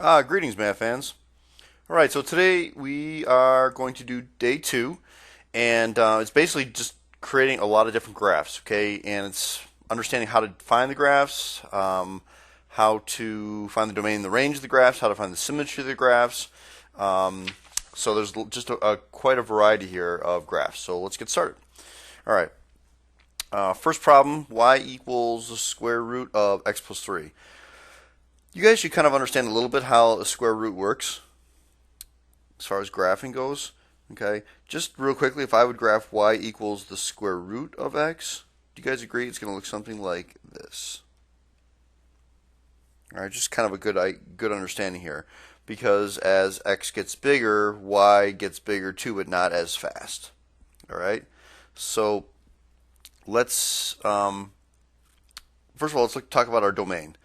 Greetings, math fans. All right, so today we are going to do day two, and it's basically just creating a lot of different graphs, okay? And it's understanding how to find the graphs, how to find the domain and the range of the graphs, how to find the symmetry of the graphs. Um, so there's just quite a variety here of graphs. So let's get started. All right. First problem: y equals the square root of x plus 3. You guys should kind of understand a little bit how a square root works as far as graphing goes. Okay, just real quickly, if I would graph y equals the square root of x, do you guys agree it's going to look something like this? All right, just kind of a good understanding here, because as x gets bigger, y gets bigger too, but not as fast. All right, so let's first of all let's talk about our domain.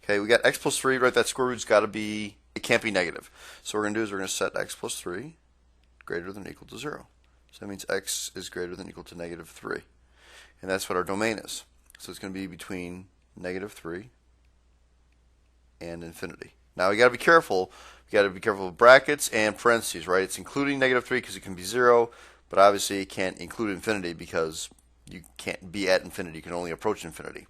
Okay, we got x plus 3, right? That square root's got to be, it can't be negative. So what we're going to do is we're going to set x plus 3 greater than or equal to 0. So that means x is greater than or equal to negative 3. And that's what our domain is. So it's going to be between negative 3 and infinity. Now we got to be careful. We got to be careful with brackets and parentheses, right? It's including negative 3 because it can be 0, but obviously it can't include infinity because you can't be at infinity. You can only approach infinity.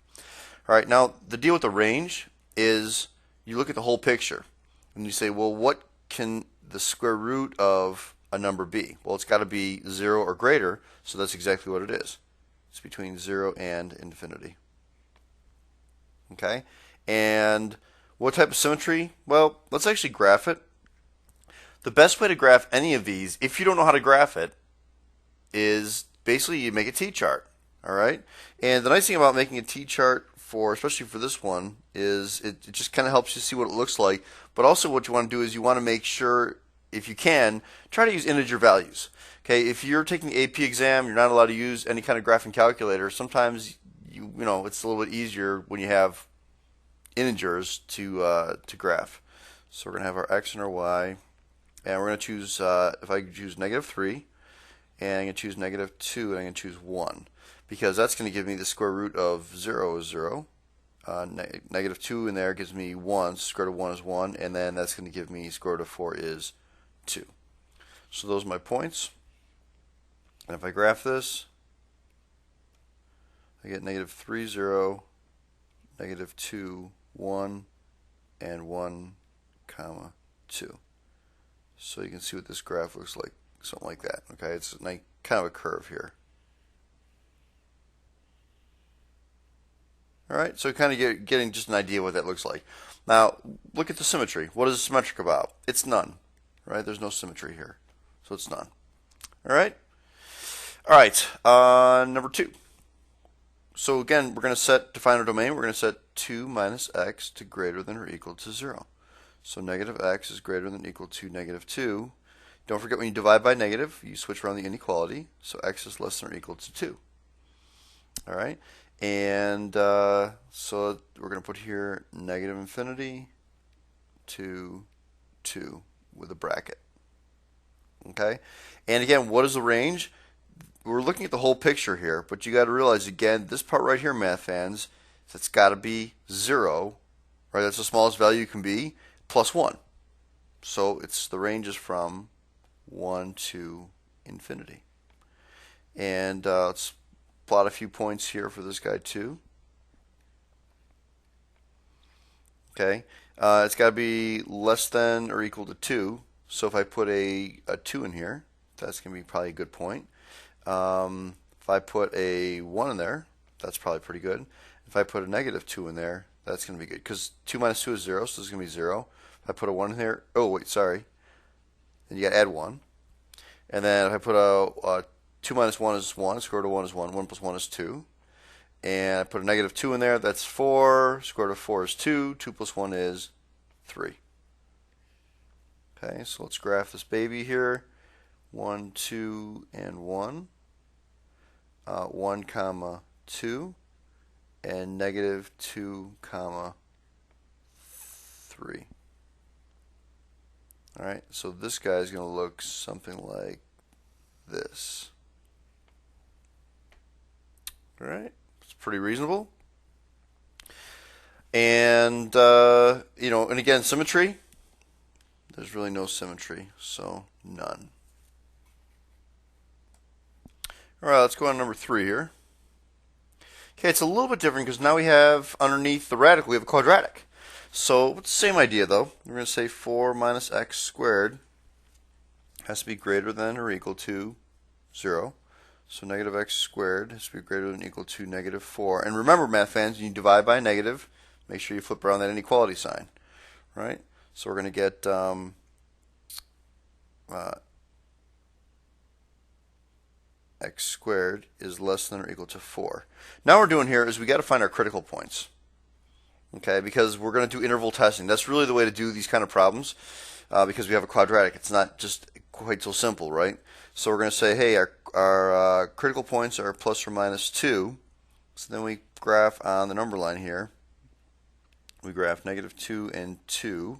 All right, now the deal with the range is you look at the whole picture and you say, well, what can the square root of a number be? Well, it's got to be 0 or greater, so that's exactly what it is. It's between 0 and infinity. Okay? And what type of symmetry? Well, let's actually graph it. The best way to graph any of these, if you don't know how to graph it, is basically you make a t-chart. All right? And the nice thing about making a t-chart especially for this one, is it just kind of helps you see what it looks like. But also what you want to do is you want to make sure, if you can, try to use integer values. Okay, if you're taking the AP exam, you're not allowed to use any kind of graphing calculator. Sometimes you know it's a little bit easier when you have integers to graph. So we're gonna have our x and our y, and we're gonna choose if I choose negative 3, and I'm gonna choose negative 2, and I'm gonna choose 1. Because that's going to give me the square root of 0 is 0. Negative 2 in there gives me 1, so square root of 1 is 1, and then that's going to give me square root of 4 is 2. So those are my points. And if I graph this, I get negative 3, 0, negative 2, 1, and 1, comma, 2. So you can see what this graph looks like, something like that. Okay, it's kind of a curve here. All right, so kind of getting just an idea what that looks like. Now, look at the symmetry. What is it symmetric about? It's none, right? There's no symmetry here, so it's none. All right? All right, number 2. So again, we're going to define our domain. We're going to set 2 minus x to greater than or equal to 0. So negative x is greater than or equal to negative 2. Don't forget when you divide by negative, you switch around the inequality. So x is less than or equal to 2. All right? And so we're going to put here negative infinity to 2 with a bracket. Okay? And again, what is the range? We're looking at the whole picture here, but you got to realize again, this part right here, math fans, that's got to be 0, right? That's the smallest value you can be, plus 1. So the range is from 1 to infinity. And let's plot a few points here for this guy too. Okay, it's got to be less than or equal to 2. So if I put a 2 in here, that's going to be probably a good point. If I put a 1 in there, that's probably pretty good. If I put a negative 2 in there, that's going to be good, because 2 minus 2 is 0, so it's going to be 0. If I put a 1 in there, oh wait, sorry, then you got to add 1. And then if I put a 2 minus 1 is 1, square root of 1 is 1, 1 plus 1 is 2. And I put a negative 2 in there, that's 4, square root of 4 is 2, 2 plus 1 is 3. Okay, so let's graph this baby here. 1, 2, and 1. 1, comma, 2. And negative 2, comma, 3. All right, so this guy is going to look something like this. All right, it's pretty reasonable. And, and again, symmetry. There's really no symmetry, so none. All right, let's go on to number 3 here. Okay, it's a little bit different because now we have underneath the radical, we have a quadratic. So it's the same idea though. We're going to say 4 minus x squared has to be greater than or equal to 0. So negative x squared has to be greater than or equal to negative 4. And remember, math fans, you divide by negative, make sure you flip around that inequality sign. Right? So we're going to get x squared is less than or equal to 4. Now what we're doing here is we got to find our critical points. Okay, because we're going to do interval testing. That's really the way to do these kind of problems because we have a quadratic. It's not just quite so simple, right? So we're going to say, hey, our critical points are plus or minus 2. So then we graph on the number line here. We graph negative 2 and 2.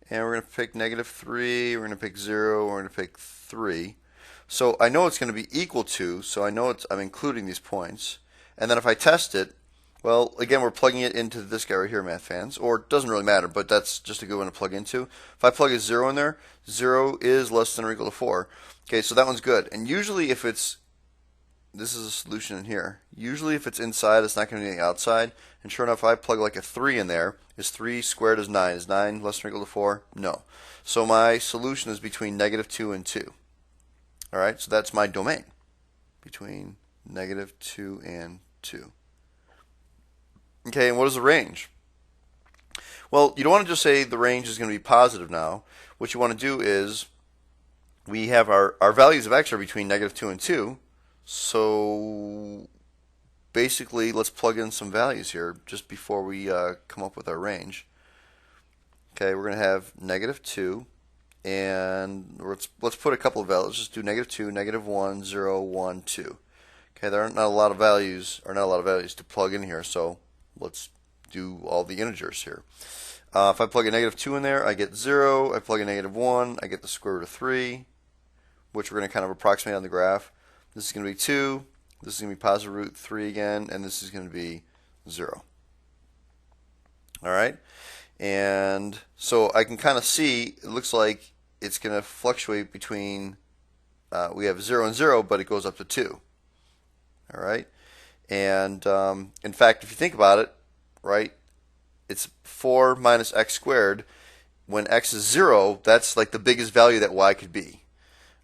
And we're going to pick negative 3, we're going to pick 0, we're going to pick 3. So I know it's going to be equal to, so I know I'm including these points. And then if I test it, well, again, we're plugging it into this guy right here, math fans. Or it doesn't really matter, but that's just a good one to plug into. If I plug a 0 in there, 0 is less than or equal to 4. Okay, so that one's good. And usually if it's, this is a solution in here. Usually if it's inside, it's not going to be on the outside. And sure enough, if I plug like a 3 in there, is 3 squared is 9. Is 9 less than or equal to 4? No. So my solution is between negative 2 and 2. All right, so that's my domain, between negative 2 and 2. Okay, and what is the range? Well, you don't want to just say the range is going to be positive now. What you want to do is we have our values of x are between negative 2 and 2. So basically, let's plug in some values here just before we come up with our range. Okay, we're going to have negative 2. And let's put a couple of values. Let's just do negative 2, negative 1, 0, 1, 2. Okay, there are not a lot of values to plug in here, so let's do all the integers here. If I plug a negative 2 in there, I get 0. I plug a negative 1, I get the square root of 3, which we're going to kind of approximate on the graph. This is going to be 2. This is going to be positive root 3 again, and this is going to be 0. All right? And so I can kind of see, it looks like it's going to fluctuate between, we have 0 and 0, but it goes up to 2. All right? And in fact, if you think about it, right, it's 4 minus x squared. When x is 0, that's like the biggest value that y could be.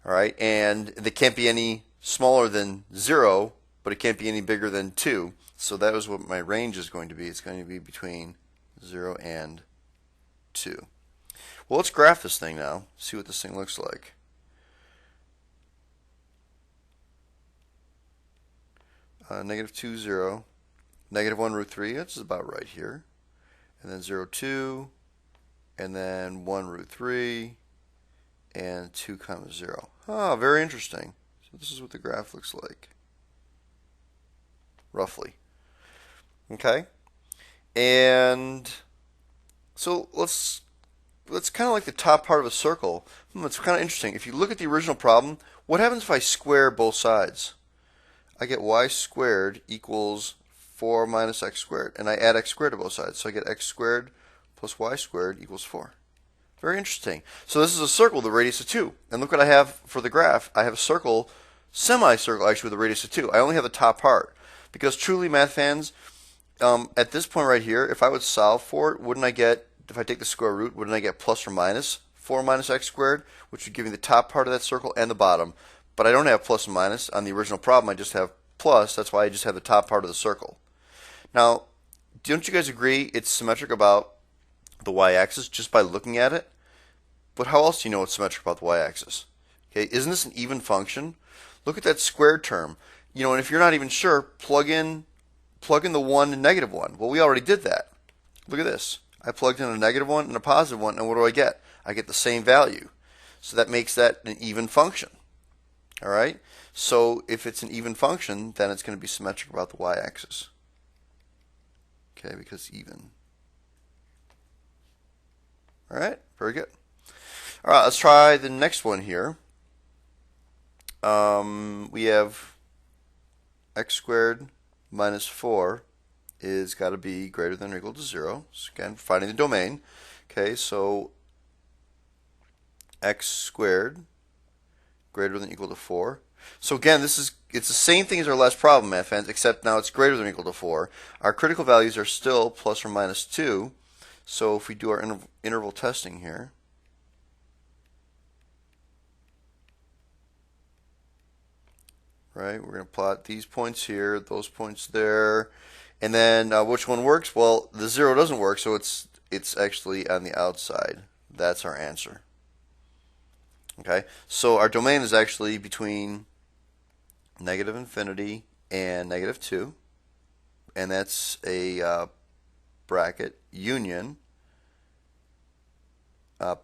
All right? And it can't be any smaller than 0, but it can't be any bigger than 2. So that is what my range is going to be. It's going to be between 0 and 2. Well, let's graph this thing now, see what this thing looks like. Negative 2, 0. Negative 1 root 3, that's about right here. And then 0, 2. And then 1 root 3. And 2 comma 0. Ah, very interesting. So this is what the graph looks like. Roughly. Okay? And so let's kind of like the top part of a circle. It's kind of interesting. If you look at the original problem, what happens if I square both sides? I get y squared equals 4 minus x squared. And I add x squared to both sides. So I get x squared plus y squared equals 4. Very interesting. So this is a circle with a radius of 2. And look what I have for the graph. I have a circle, semicircle actually, with a radius of 2. I only have the top part. Because truly, math fans, at this point right here, if I would solve for it, wouldn't I get, if I take the square root, wouldn't I get plus or minus 4 minus x squared, which would give me the top part of that circle and the bottom. But I don't have plus and minus. On the original problem, I just have plus. That's why I just have the top part of the circle. Now, don't you guys agree it's symmetric about the y-axis just by looking at it? But how else do you know it's symmetric about the y-axis? Okay, isn't this an even function? Look at that squared term. You know, and if you're not even sure, plug in the 1 and negative 1. Well, we already did that. Look at this. I plugged in a negative 1 and a positive 1, and what do I get? I get the same value. So that makes that an even function. All right? So if it's an even function, then it's going to be symmetric about the y-axis. Okay, because even. All right, very good. All right, let's try the next one here. We have x squared minus 4 is got to be greater than or equal to 0. So again, finding the domain. Okay, so x squared greater than or equal to 4. So again, it's the same thing as our last problem, math fans, except now it's greater than or equal to 4. Our critical values are still plus or minus 2. So if we do our interval testing here, right, we're going to plot these points here, those points there, and then which one works? Well, the 0 doesn't work, so it's actually on the outside. That's our answer. Okay, so our domain is actually between negative infinity and negative 2, and that's a bracket union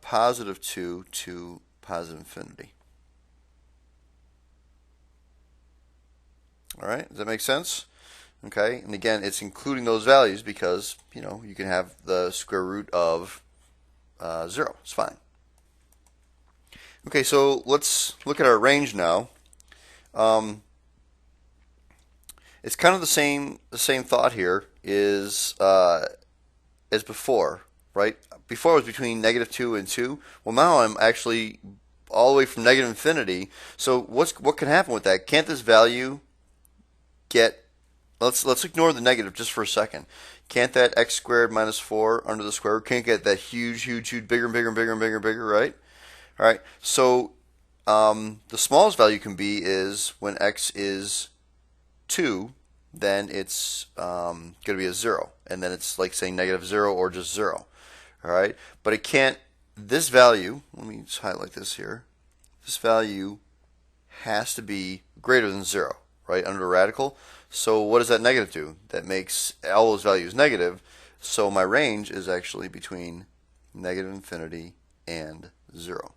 positive 2 to positive infinity. All right, does that make sense? Okay, and again, it's including those values because, you know, you can have the square root of 0. It's fine. Okay, so let's look at our range now. It's kind of the same thought here is as before, right? Before it was between negative 2 and 2. Well, now I'm actually all the way from negative infinity. So what can happen with that? Can't this value get, let's ignore the negative just for a second. Can't that x squared minus 4 under the square root, can't get that huge, bigger and bigger and bigger and bigger and bigger, right? All right, so the smallest value can be is when x is 2, then it's going to be a 0. And then it's like saying negative 0 or just 0. All right, but it can't, this value, let me just highlight this here. This value has to be greater than 0, right, under a radical. So what does that negative do? That makes all those values negative. So my range is actually between negative infinity and 0.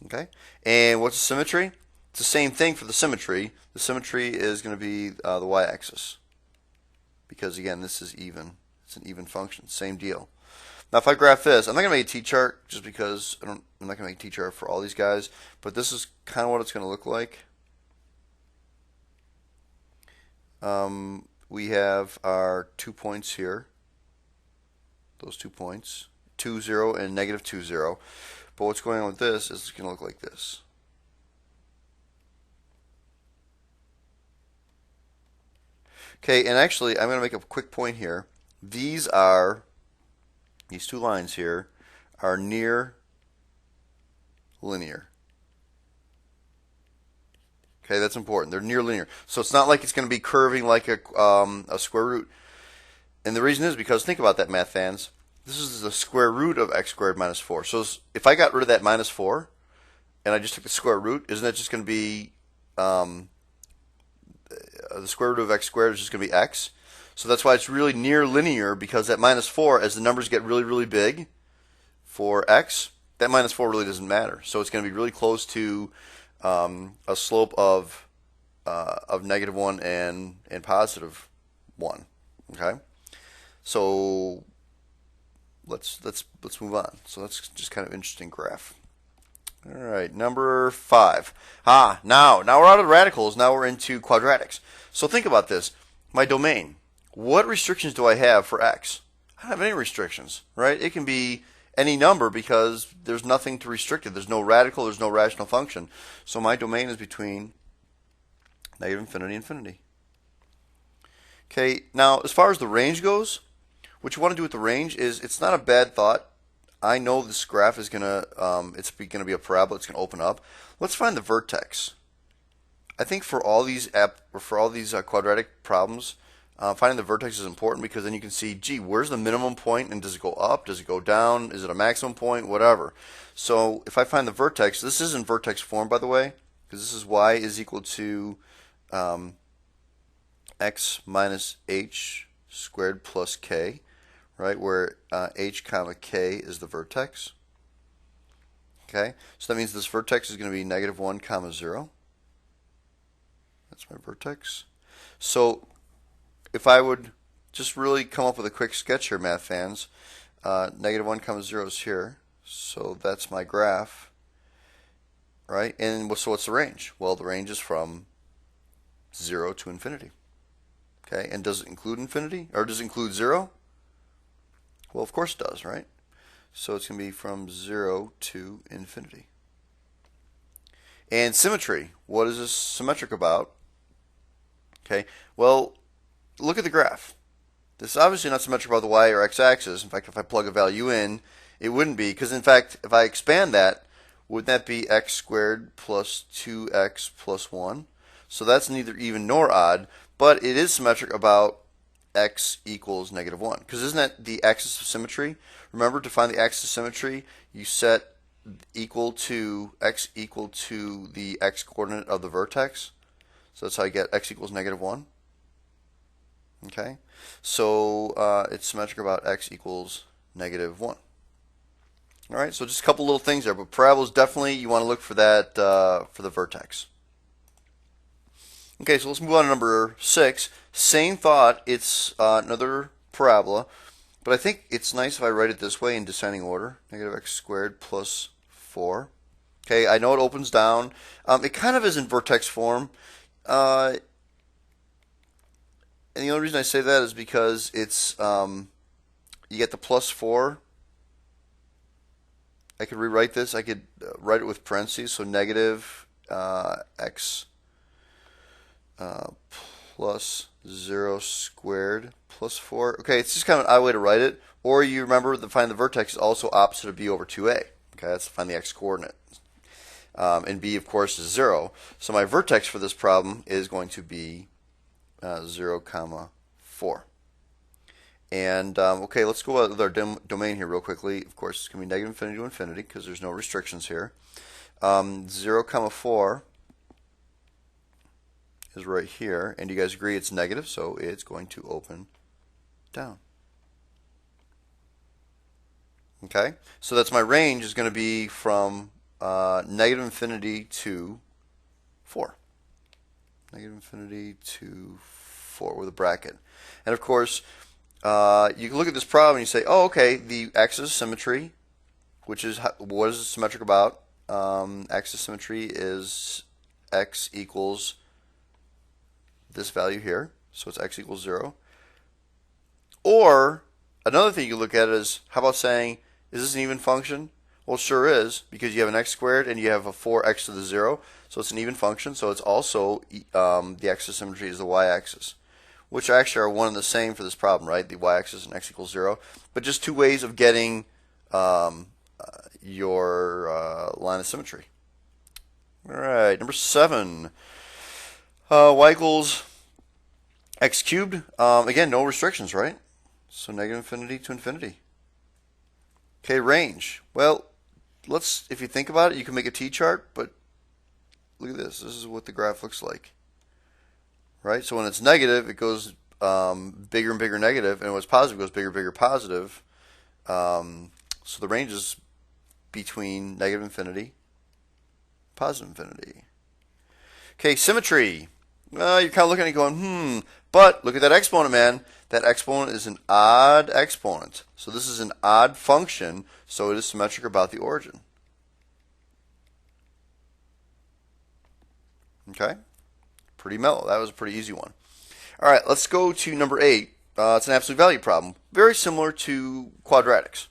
Okay, and what's the symmetry? It's the same thing for the symmetry. The symmetry is going to be the y-axis because, again, this is even. It's an even function. Same deal. Now, if I graph this, I'm not going to make a t-chart just because I'm not going to make a t-chart for all these guys, but this is kind of what it's going to look like. We have our 2 points here. Those 2 points, 2, 0, and negative 2, 0. But what's going on with this is it's going to look like this. Okay, and actually, I'm going to make a quick point here. These two lines here are near linear. Okay, that's important. They're near linear. So it's not like it's going to be curving like a square root. And the reason is because, think about that, math fans. This is the square root of x squared minus 4. So if I got rid of that minus 4 and I just took the square root, isn't that just going to be the square root of x squared is just going to be x? So that's why it's really near linear, because that minus 4, as the numbers get really, really big for x, that minus 4 really doesn't matter. So it's going to be really close to a slope of negative 1 and positive 1. Okay, so let's move on. So that's just kind of interesting graph. All right, number 5. Now we're out of the radicals. Now we're into quadratics. So think about this. My domain. What restrictions do I have for x? I don't have any restrictions, right? It can be any number because there's nothing to restrict it. There's no radical. There's no rational function. So my domain is between negative infinity and infinity. Okay, now as far as the range goes, what you want to do with the range is, it's not a bad thought. I know this graph is gonna it's going to be a parabola. It's going to open up. Let's find the vertex. I think for all these quadratic problems, finding the vertex is important, because then you can see, gee, where's the minimum point, and does it go up? Does it go down? Is it a maximum point? Whatever. So if I find the vertex, this is in vertex form, by the way, because this is y is equal to x minus h squared plus k, right, where h comma k is the vertex. Okay, so that means this vertex is going to be negative 1 comma 0. That's my vertex. So if I would just really come up with a quick sketch here, math fans, negative 1 comma 0 is here. So that's my graph, right? And so what's the range? Well, the range is from 0 to infinity. Okay, and does it include infinity, or does it include 0? Well, of course it does, right? So it's going to be from 0 to infinity. And symmetry, what is this symmetric about? Okay, well, look at the graph. This is obviously not symmetric about the y or x-axis. In fact, if I plug a value in, it wouldn't be, because in fact, if I expand that, wouldn't that be x squared plus 2x plus 1? So that's neither even nor odd, but it is symmetric about x equals negative 1. Because isn't that the axis of symmetry? Remember, to find the axis of symmetry, you set x equal to the x coordinate of the vertex. So that's how I get x equals negative 1. Okay, so it's symmetric about x equals negative 1. All right, so just a couple little things there, but parabolas definitely you want to look for that for the vertex. Okay, so let's move on to number 6. Same thought, it's another parabola, but I think it's nice if I write it this way in descending order, negative x squared plus 4. Okay, I know it opens down. It kind of is in vertex form. And the only reason I say that is because it's you get the plus 4. I could rewrite this. I could write it with parentheses, so negative x plus 0 squared plus 4. Okay, it's just kind of an odd way to write it. Or you remember to find the vertex is also opposite of b over 2a. Okay, that's to find the x coordinate. And b, of course, is 0. So my vertex for this problem is going to be 0, 4. And okay, let's go with our domain here real quickly. Of course, it's going to be negative infinity to infinity because there's no restrictions here. 0, 4 is right here, and you guys agree it's negative, so it's going to open down. Okay, so that's my range is going to be from negative infinity to 4. Negative infinity to 4 with a bracket. And of course, you can look at this problem and you say, oh, okay, the axis of symmetry, which is what is it symmetric about? Axis of symmetry is x equals this value here, so it's x equals 0. Or another thing you can look at is, how about saying, is this an even function? Well, it sure is, because you have an x squared and you have a 4x to the 0, so it's an even function. So it's also the axis of symmetry is the y-axis, which actually are one and the same for this problem, right? The y-axis and x equals 0, but just two ways of getting your line of symmetry. All right, number 7. Y equals x cubed. Again, no restrictions, right? So negative infinity to infinity. Okay, range. Well, if you think about it, you can make a t-chart, but look at this. This is what the graph looks like. Right? So when it's negative, it goes bigger and bigger negative, and when it's positive, it goes bigger, bigger positive. So the range is between negative infinity, positive infinity. Okay, symmetry. Well, you're kind of looking at it going, but look at that exponent, man. That exponent is an odd exponent. So this is an odd function, so it is symmetric about the origin. Okay? Pretty mellow. That was a pretty easy one. All right, let's go to number 8. It's an absolute value problem. Very similar to quadratics.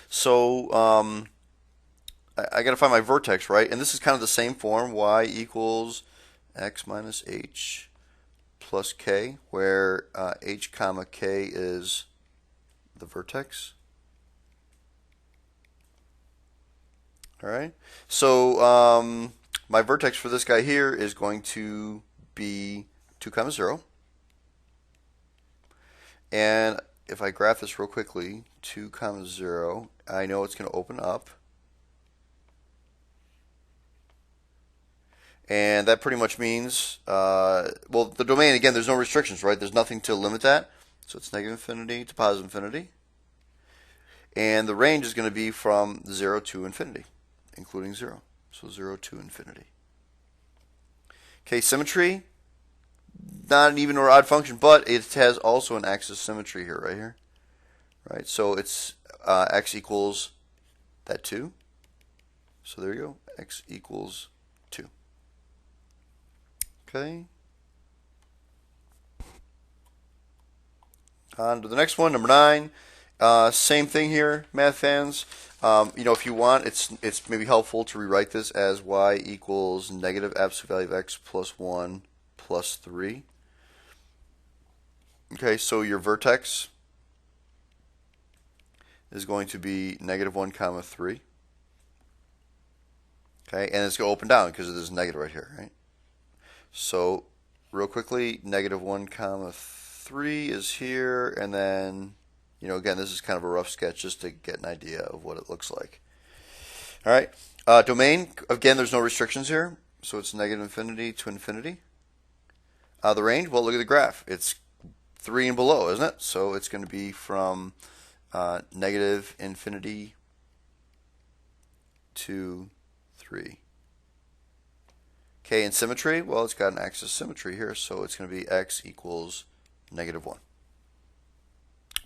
So I got to find my vertex, right? And this is kind of the same form. Y equals x minus h plus k, where h comma k is the vertex. All right. So my vertex for this guy here is going to be 2, 0. And if I graph this real quickly, 2, 0, I know it's going to open up. And that pretty much means, well, the domain, again, there's no restrictions, right? There's nothing to limit that. So it's negative infinity to positive infinity. And the range is going to be from 0 to infinity, including 0. So 0 to infinity. Okay, symmetry, not an even or odd function, but it has also an axis symmetry here, right here. Right, so it's x equals that 2. So there you go, x equals 2. Okay. On to the next one, number 9. Same thing here, math fans. If you want, it's maybe helpful to rewrite this as y equals negative absolute value of x plus 1 plus 3. Okay, so your vertex is going to be negative 1 comma 3. Okay, and it's going to open down because of this negative right here, right? So real quickly, negative 1 comma 3 is here, and then, again, this is kind of a rough sketch just to get an idea of what it looks like. All right, domain, again, there's no restrictions here, so it's negative infinity to infinity. The range, well, look at the graph. It's 3 and below, isn't it? So it's going to be from negative infinity to 3. Okay, in symmetry, well, it's got an axis symmetry here, so it's going to be x equals negative 1.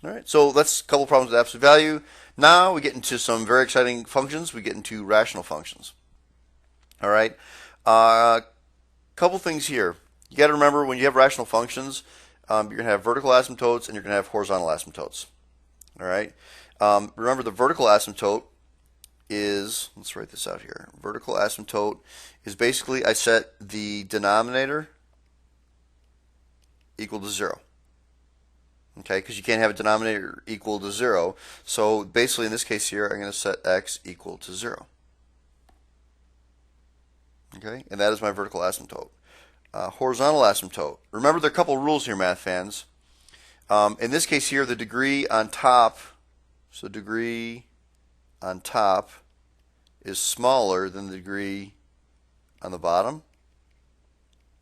All right, so that's a couple problems with absolute value. Now we get into some very exciting functions. We get into rational functions. All right, couple things here. You got to remember when you have rational functions, you're going to have vertical asymptotes and you're going to have horizontal asymptotes. All right, remember the vertical asymptote is, let's write this out here. Vertical asymptote is basically I set the denominator equal to 0. Okay, because you can't have a denominator equal to 0. So basically in this case here, I'm going to set x equal to 0. Okay, and that is my vertical asymptote. Horizontal asymptote. Remember there are a couple rules here, math fans. In this case here, the degree on top, so degree on top is smaller than the degree on the bottom.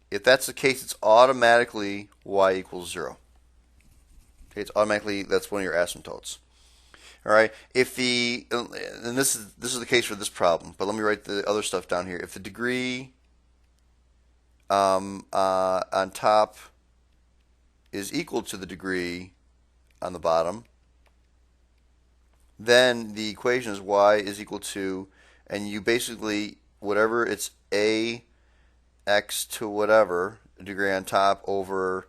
If that's the case, it's automatically y equals 0. Okay, it's automatically, that's one of your asymptotes. All right, if the, and this is the case for this problem, but let me write the other stuff down here. If the degree on top is equal to the degree on the bottom, then the equation is y is equal to, and you basically, whatever, it's a x to whatever, degree on top over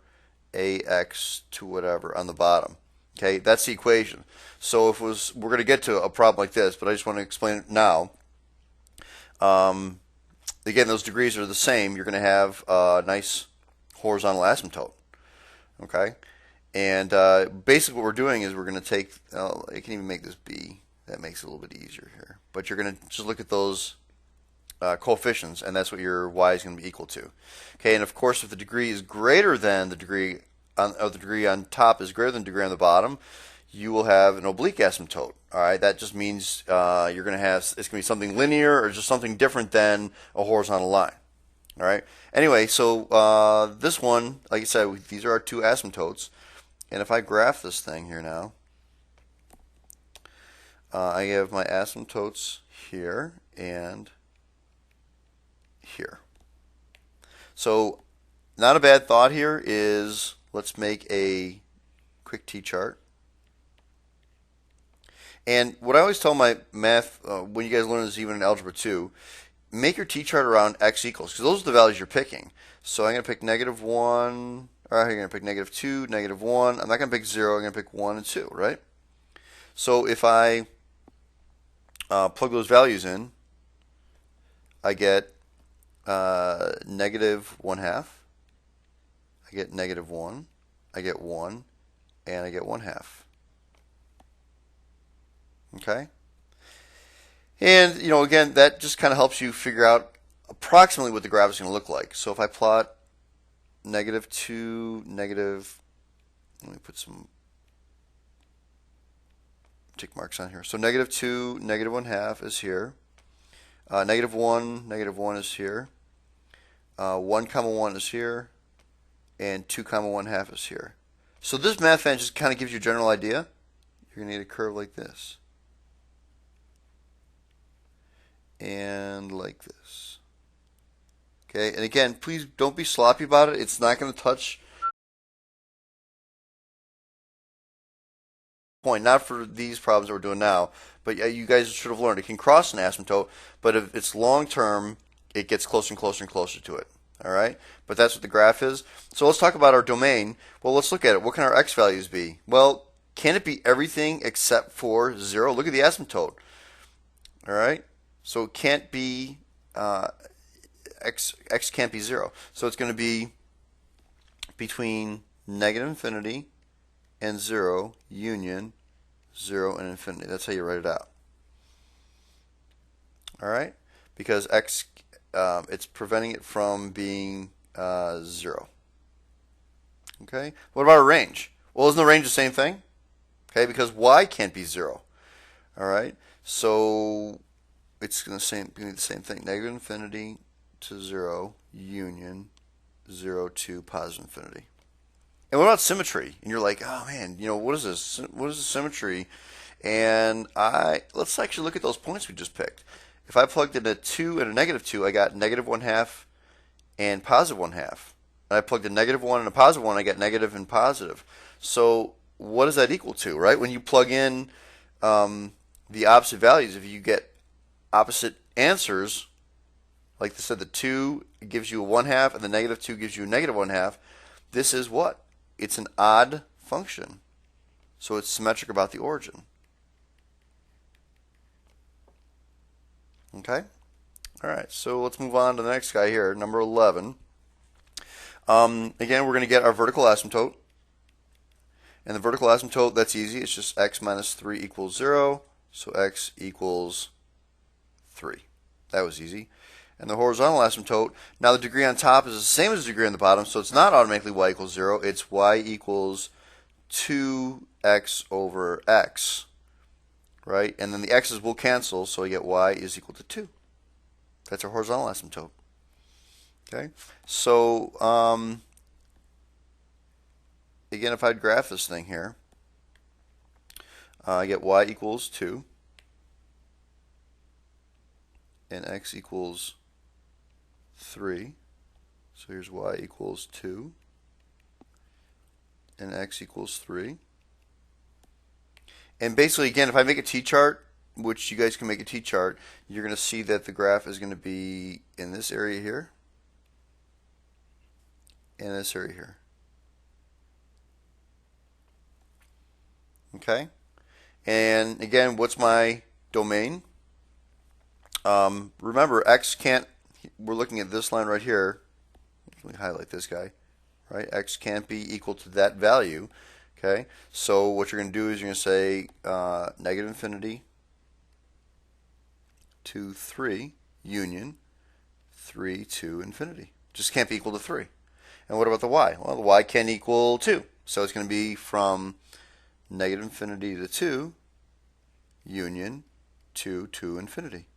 ax to whatever on the bottom. Okay, that's the equation. So if it was, we're going to get to a problem like this, but I just want to explain it now. Again, those degrees are the same. You're going to have a nice horizontal asymptote. Okay, and basically what we're doing is we're going to take, I can even make this b. That makes it a little bit easier here. But you're going to just look at those coefficients, and that's what your y is going to be equal to. Okay, and of course, if the degree is greater than the degree on, the degree on top is greater than the degree on the bottom, you will have an oblique asymptote. All right, that just means you're going to have, it's going to be something linear or just something different than a horizontal line. All right. Anyway, so this one, like I said, these are our two asymptotes, and if I graph this thing here now, I have my asymptotes here and here. So not a bad thought here is let's make a quick t-chart. And what I always tell my math, when you guys learn this even in Algebra 2, make your t-chart around x equals, because those are the values you're picking. So I'm going to pick -1, or I'm going to pick -2, -1. I'm not going to pick 0, I'm going to pick 1 and 2, right? So if I plug those values in, I get -1/2, I get -1, I get 1, and I get 1/2. Okay? And, again, that just kind of helps you figure out approximately what the graph is going to look like. So if I plot -2, let me put some tick marks on here. So -2, -1/2 is here. -1, -1 is here. 1, 1 is here. And 2, 1/2 is here. So this math fan just kind of gives you a general idea. You're going to need a curve like this. And like this. Okay, and again, please don't be sloppy about it. It's not going to touch point, not for these problems that we're doing now, but you guys should have learned it can cross an asymptote, but if it's long term, it gets closer and closer and closer to it. All right, but that's what the graph is. So let's talk about our domain. Well, let's look at it. What can our x values be? Well, Can it be everything except for 0? Look at the asymptote. All right, so it can't be x can't be 0. So it's going to be between negative infinity and 0 union 0 and infinity. That's how you write it out. All right, because x it's preventing it from being 0. Okay. What about a range? Well, isn't the range the same thing? Okay, because y can't be 0. All right. So it's going to be the same thing. Negative infinity to 0 union 0 to positive infinity. And what about symmetry? And you're like, oh man, what is this? What is the symmetry? And let's actually look at those points we just picked. If I plugged in a 2 and a negative 2, I got negative 1/2 and positive 1/2. And I plugged a negative 1 and a positive 1, I got negative and positive. So what does that equal to, right? When you plug in the opposite values, if you get opposite answers, like I said, the 2 gives you a 1/2 and the negative 2 gives you a negative 1/2, this is what? It's an odd function. So it's symmetric about the origin. Okay? All right, so let's move on to the next guy here, number 11. Again, we're going to get our vertical asymptote. And the vertical asymptote, that's easy. It's just x minus 3 equals 0. So x equals 3. That was easy. And the horizontal asymptote, now the degree on top is the same as the degree on the bottom, so it's not automatically y equals 0. It's y equals 2x over x. Right? And then the x's will cancel, so I get y is equal to 2. That's our horizontal asymptote. Okay? So, again, if I graph this thing here, I get y equals 2 and x equals 3. So here's y equals 2 and x equals 3. And basically, again, if I make a t-chart, which you guys can make a t-chart, you're going to see that the graph is going to be in this area here and this area here. Okay? And again, what's my domain? Remember, x can't, we're looking at this line right here. Let me highlight this guy. Right? X can't be equal to that value. Okay? So what you're going to do is you're going to say negative infinity to 3 union 3 to infinity. Just can't be equal to 3. And what about the y? Well, the y can equal 2. So it's going to be from negative infinity to 2 union 2 to infinity.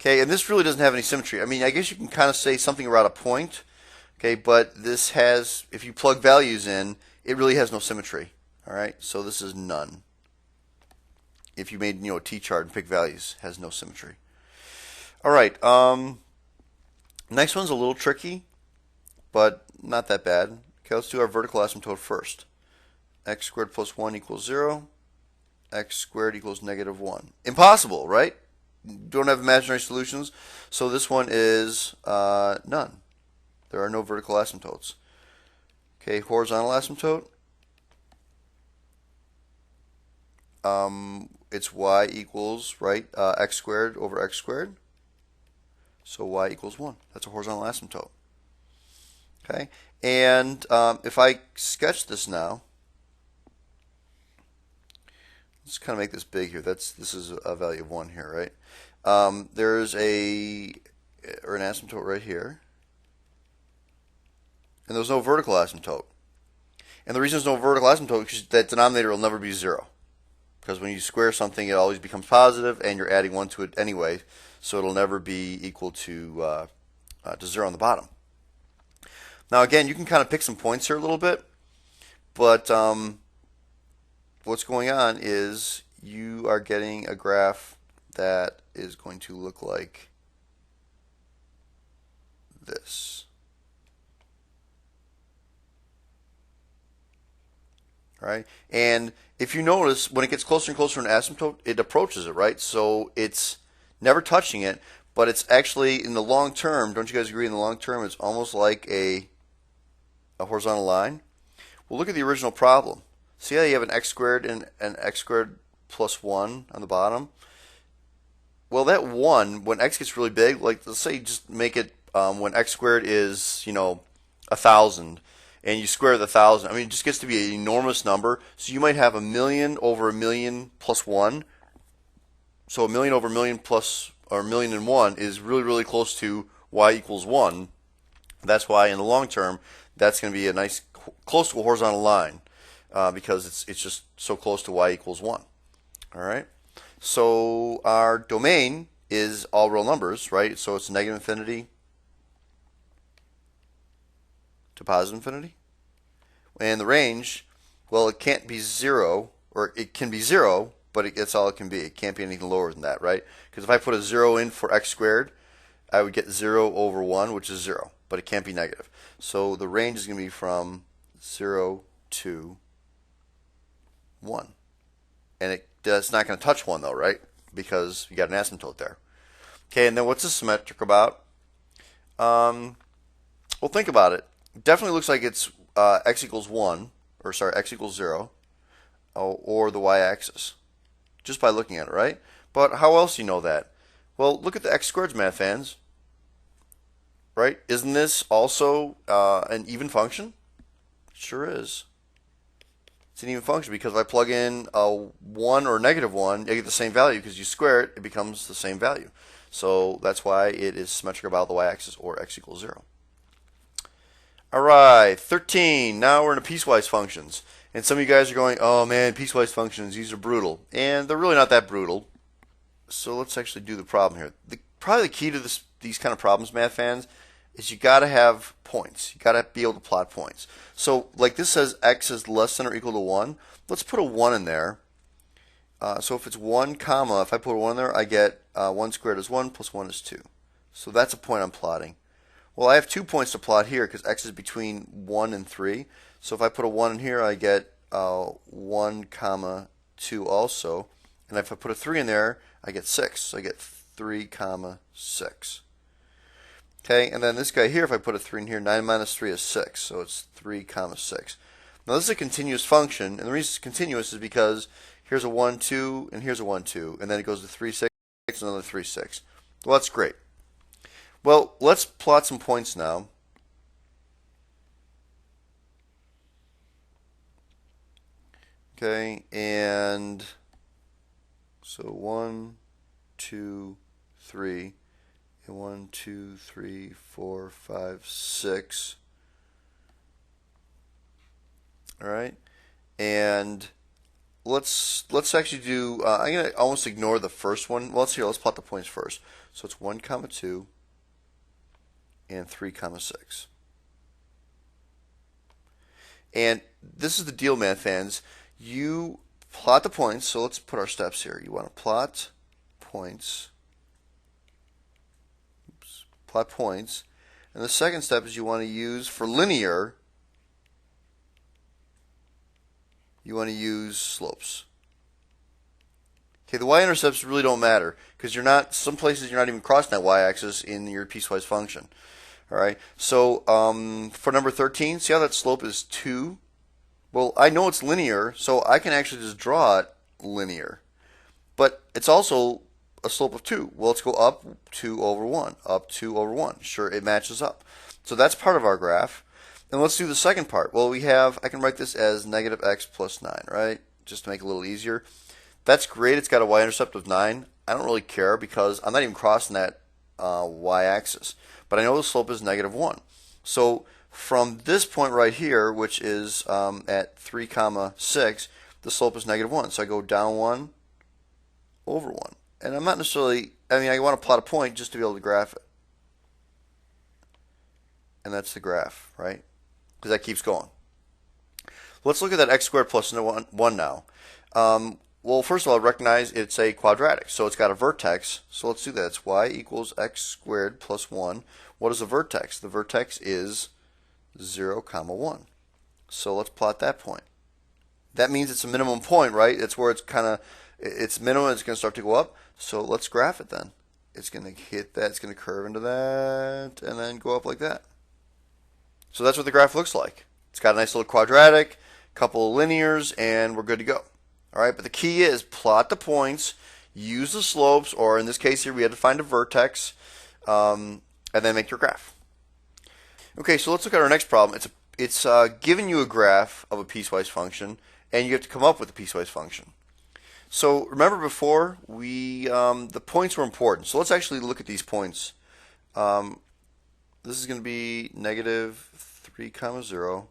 Okay, and this really doesn't have any symmetry. I mean, I guess you can kind of say something about a point, okay, but this has, if you plug values in, it really has no symmetry. All right, so this is none. If you made a t-chart and pick values, it has no symmetry. All right, next one's a little tricky, but not that bad. Okay, let's do our vertical asymptote first. X squared plus 1 equals 0. X squared equals negative 1. Impossible, right? Don't have imaginary solutions. So this one is none. There are no vertical asymptotes. Okay, horizontal asymptote. It's y equals, right, x squared over x squared. So y equals 1. That's a horizontal asymptote. Okay, and if I sketch this now, let's kind of make this big here. This is a value of 1 here, right? There's an asymptote right here, and there's no vertical asymptote. And the reason there's no vertical asymptote is because that denominator will never be 0. Because when you square something, it always becomes positive, and you're adding 1 to it anyway, so it'll never be equal to 0 on the bottom. Now again, you can kind of pick some points here a little bit, but what's going on is you are getting a graph that is going to look like this. Right? And if you notice, when it gets closer and closer to an asymptote, it approaches it, right? So it's never touching it, but it's actually, in the long term, don't you guys agree, in the long term, it's almost like a horizontal line? Well, look at the original problem. See how you have an x squared and an x squared plus 1 on the bottom? Well, that 1, when x gets really big, like let's say you just make it when x squared is, 1,000, and you square the 1,000. I mean, it just gets to be an enormous number. So you might have a million over a million plus 1. So a million over a million plus, or a million and 1 is really, really close to y equals 1. That's why in the long term, that's going to be a nice, close to a horizontal line because it's just so close to y equals 1. All right. So our domain is all real numbers, right? So it's negative infinity to positive infinity. And the range, well, it can't be 0, or it can be 0, but that's all it can be. It can't be anything lower than that, right? Because if I put a 0 in for x squared, I would get 0 over 1, which is 0, but it can't be negative. So the range is going to be from 0 to 1. And it's not going to touch 1, though, right? Because you got an asymptote there. Okay, and then what's this symmetric about? Well, think about it. It definitely looks like it's x equals 1, or sorry, x equals 0, or the y-axis, just by looking at it, right? But how else do you know that? Well, look at the x squareds, math fans, right? Isn't this also an even function? Sure is. It's an even function because if I plug in a 1 or negative 1, I get the same value because you square it, it becomes the same value. So that's why it is symmetric about the y-axis, or x equals 0. All right, 13. Now we're into piecewise functions. And some of you guys are going, oh man, piecewise functions, these are brutal. And they're really not that brutal. So let's actually do the problem here. Probably the key to these kind of problems, math fans, is you got to have points. You got to be able to plot points. So like this says x is less than or equal to 1. Let's put a 1 in there. So if it's 1 comma, if I put a 1 in there, I get 1 squared is 1 plus 1 is 2. So that's a point I'm plotting. Well, I have 2 points to plot here because x is between 1 and 3. So if I put a 1 in here, I get 1 comma 2 also. And if I put a 3 in there, I get 6. So I get 3 comma 6. Okay, and then this guy here, if I put a 3 in here, 9 minus 3 is 6. So it's 3 comma 6. Now this is a continuous function, and the reason it's continuous is because here's a 1, 2, and here's a 1, 2. And then it goes to 3, 6, another 3, 6. Well, that's great. Well, let's plot some points now. Okay, and so 1, 2, 3, and 1, 2, 3, 4, 5, 6. All right, and let's actually do. I'm gonna almost ignore the first one. Well, let's plot the points first. So it's 1 comma 2. And 3 comma 6. And this is the deal, math fans. You plot the points. So let's put our steps here. You want to plot points. Oops, plot points. And the second step is you want to use for linear. You want to use slopes. Okay, the y-intercepts really don't matter because some places you're not even crossing that y-axis in your piecewise function. All right, so for number 13, see how that slope is 2? Well, I know it's linear, so I can actually just draw it linear. But it's also a slope of 2. Well, let's go up 2 over 1, up 2 over 1. Sure, it matches up. So that's part of our graph. And let's do the second part. Well, I can write this as negative x plus 9, right? Just to make it a little easier. That's great. It's got a y-intercept of 9. I don't really care because I'm not even crossing that y-axis. But I know the slope is negative 1. So from this point right here, which is at 3 comma 6, the slope is negative 1. So I go down 1 over 1. And I'm not necessarily, I want to plot a point just to be able to graph it. And that's the graph, right? Because that keeps going. Let's look at that x squared plus 1 now. Well, first of all, recognize it's a quadratic, so it's got a vertex. So let's do that. It's y equals x squared plus 1. What is a vertex? The vertex is 0 comma 1. So let's plot that point. That means it's a minimum point, right? It's where it's minimum, it's going to start to go up. So let's graph it then. It's going to hit that, it's going to curve into that, and then go up like that. So that's what the graph looks like. It's got a nice little quadratic, couple of linears, and we're good to go. All right, but the key is plot the points, use the slopes, or in this case here we had to find a vertex, and then make your graph. Okay, so let's look at our next problem. It's giving you a graph of a piecewise function, and you have to come up with a piecewise function. So remember before, the points were important. So let's actually look at these points. This is going to be negative 3, 0.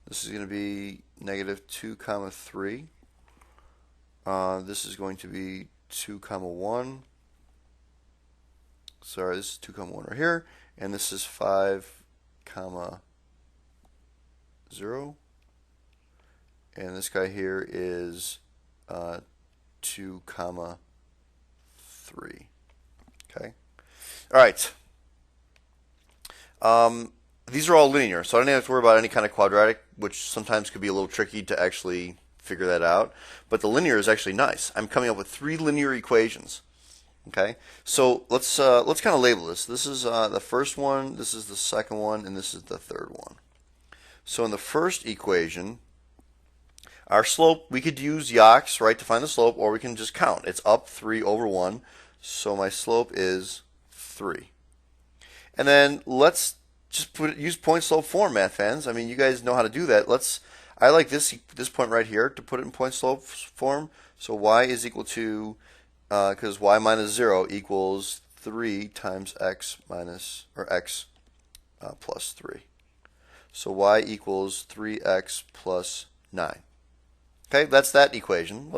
This is going to be negative 2, 3. This is going to be 2, 1. Sorry, this is 2, 1 right here. And this is 5, 0. And this guy here is 2, 3. Okay. All right. These are all linear, so I don't have to worry about any kind of quadratic, which sometimes could be a little tricky to actually figure that out. But the linear is actually nice. I'm coming up with 3 linear equations. Okay, so let's kind of label this. This is the first one, this is the second one, and this is the third one. So in the first equation, our slope, we could use Yox, right, to find the slope, or we can just count. It's up 3 over 1, so my slope is 3. And then let's just use point slope form, math fans. I mean, you guys know how to do that. I like this point right here to put it in point slope form. So y is equal to, because y minus 0 equals 3 times x minus, or x plus 3. So y equals 3x plus 9. Okay, that's that equation.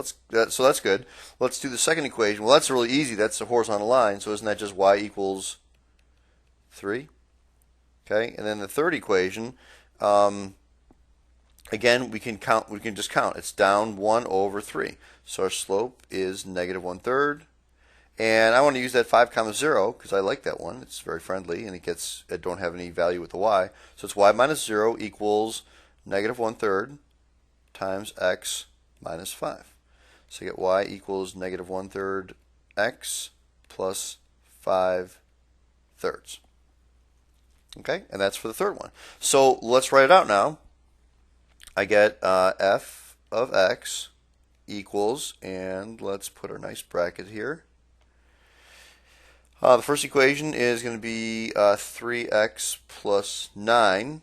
So that's good. Let's do the second equation. Well, that's really easy. That's a horizontal line. So isn't that just y equals 3? Okay, and then the third equation, again, we can just count. It's down 1 over 3. So our slope is negative 1/3. And I want to use that 5, 0 because I like that one. It's very friendly, and it don't have any value with the y. So it's y minus 0 equals negative 1/3 times x minus 5. So you get y equals negative 1/3 x plus 5/3. Okay, and that's for the third one. So let's write it out now. I get f of x equals, and let's put our nice bracket here. The first equation is going to be 3x plus 9,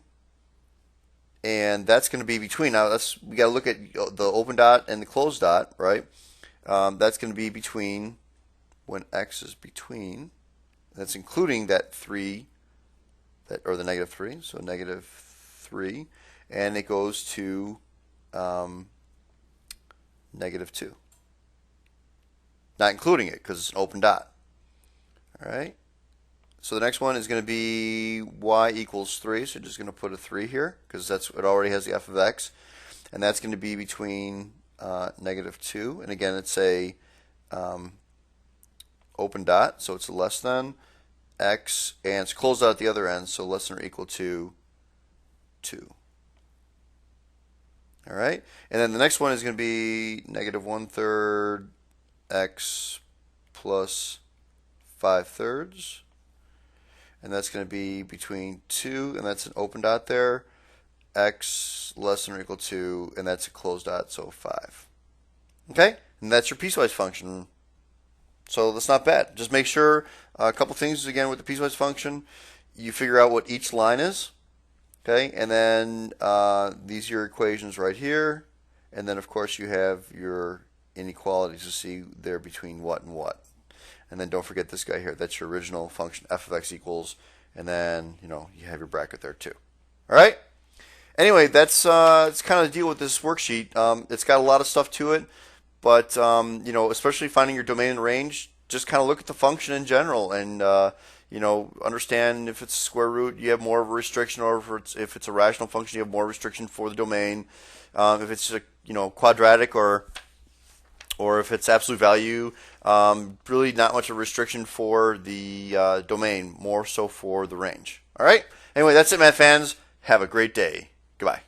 and that's going to be between. Now we got to look at the open dot and the closed dot, right? That's going to be between when x is between. That's including that 3. Or the negative 3, so negative 3, and it goes to negative 2. Not including it because it's an open dot. All right. So the next one is going to be y equals 3, so just going to put a 3 here because it already has the f of x, and that's going to be between negative 2, and again it's a open dot, so it's less than x, and it's closed out at the other end, so less than or equal to 2. All right, and then the next one is going to be negative 1/3 x plus 5/3, and that's going to be between 2, and that's an open dot there, x less than or equal to, and that's a closed dot, so 5. Okay, and that's your piecewise function. So that's not bad. Just make sure a couple things again with the piecewise function. You figure out what each line is, okay, and then these are your equations right here, and then of course you have your inequalities to see there between what and what. And then don't forget this guy here. That's your original function, f of x equals, and then you have your bracket there too. All right. Anyway, that's kind of the deal with this worksheet. It's got a lot of stuff to it. But especially finding your domain and range, just kind of look at the function in general, and understand if it's a square root, you have more of a restriction, or if it's a rational function, you have more restriction for the domain. If it's a quadratic or if it's absolute value, really not much of a restriction for the domain, more so for the range. All right. Anyway, that's it, math fans. Have a great day. Goodbye.